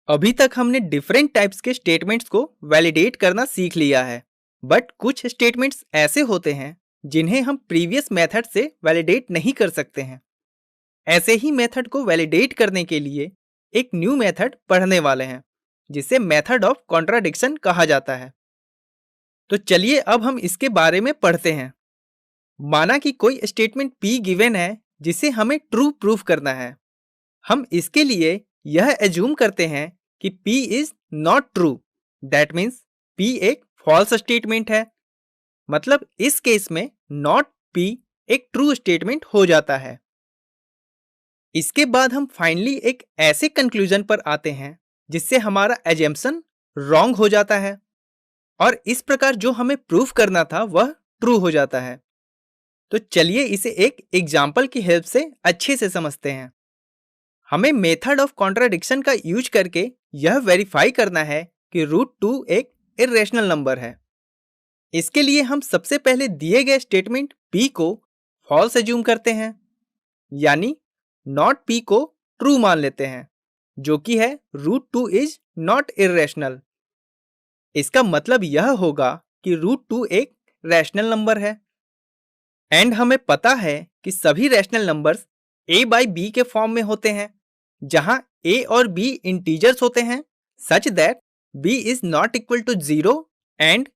अभी तक हमने डिफरेंट टाइप्स के स्टेटमेंट्स को वैलिडेट करना सीख लिया है, बट कुछ स्टेटमेंट्स ऐसे होते हैं जिन्हें हम प्रीवियस मेथड से वैलिडेट नहीं कर सकते हैं। ऐसे ही मेथड को वैलिडेट करने के लिए एक न्यू मेथड पढ़ने वाले हैं, जिसे मेथड ऑफ कॉन्ट्राडिक्शन कहा जाता है। तो चलिए अब हम इसके बारे में पढ़ते हैं। माना कि कोई स्टेटमेंट P गिवन है जिसे हमें ट्रू प्रूफ करना है। हम इसके लिए यह एज्यूम करते हैं कि P is not true, that means P एक फॉल्स स्टेटमेंट है। मतलब इस केस में नॉट P एक ट्रू स्टेटमेंट हो जाता है। इसके बाद हम फाइनली एक ऐसे कंक्लूजन पर आते हैं जिससे हमारा एजम्पशन रॉन्ग हो जाता है और इस प्रकार जो हमें प्रूफ करना था वह ट्रू हो जाता है। तो चलिए इसे एक एग्जाम्पल की हेल्प से अच्छे से समझते हैं। हमें मेथड ऑफ कॉन्ट्राडिक्शन का यूज करके यह वेरीफाई करना है कि √2 एक इर्रेशनल नंबर है। इसके लिए हम सबसे पहले दिए गए स्टेटमेंट P को फॉल्स एज्यूम करते हैं, यानी नॉट P को ट्रू मान लेते हैं, जो कि है √2 इज नॉट इर्रेशनल। इसका मतलब यह होगा कि √2 एक रैशनल नंबर है। एंड हमें पता है कि सभी rational numbers a by b के फॉर्म में होते हैं, जहां a और b इंटीजर्स होते हैं such that b is not equal to 0 and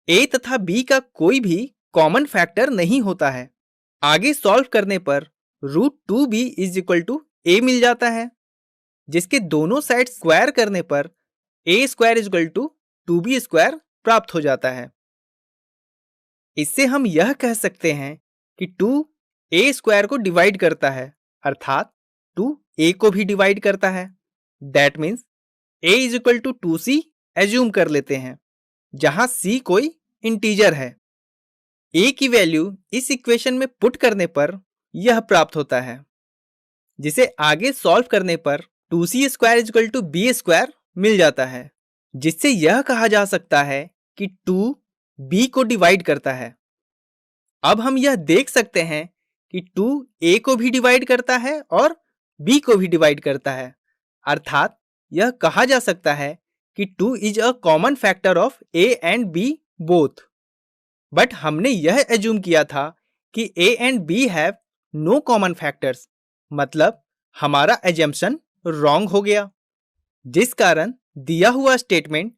a तथा b का कोई भी कॉमन फैक्टर नहीं होता है। आगे सॉल्व करने पर √2b is equal to a मिल जाता है, जिसके दोनों साइड स्क्वायर करने पर a square is equal to 2b square प्राप्त हो जाता है। इससे हम यह कह सकते हैं कि 2a स्क्वायर को डिवाइड करता है, अर्थात 2a को भी डिवाइड करता है। That means a is equal to 2c assume कर लेते हैं, जहां c कोई इंटीजर है। a की वैल्यू इस इक्वेशन में पुट करने पर यह प्राप्त होता है, जिसे आगे सॉल्व करने पर 2c square is equal to b square मिल जाता है, जिससे यह कहा जा सकता है कि 2 b को डिवाइड करता है। अब हम यह देख सकते हैं कि 2 a को भी डिवाइड करता है और b को भी डिवाइड करता है, अर्थात यह कहा जा सकता है कि 2 is a common factor of a and b both. But हमने यह एज्यूम किया था कि a and b have no common factors, मतलब हमारा एजम्पशन रॉन्ग हो गया, जिस कारण दिया हुआ statement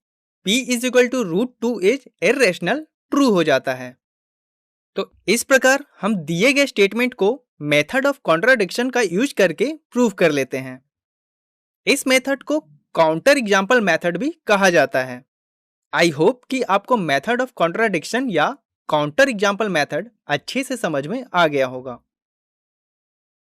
P is equal to √2 is irrational true हो जाता है। तो इस प्रकार हम दिए गए स्टेटमेंट को मेथड ऑफ कॉन्ट्राडिक्शन का यूज करके प्रूव कर लेते हैं। इस मेथड को काउंटर एग्जाम्पल मेथड भी कहा जाता है। आई होप कि आपको मेथड ऑफ कॉन्ट्राडिक्शन या काउंटर एग्जाम्पल मेथड अच्छे से समझ में आ गया होगा।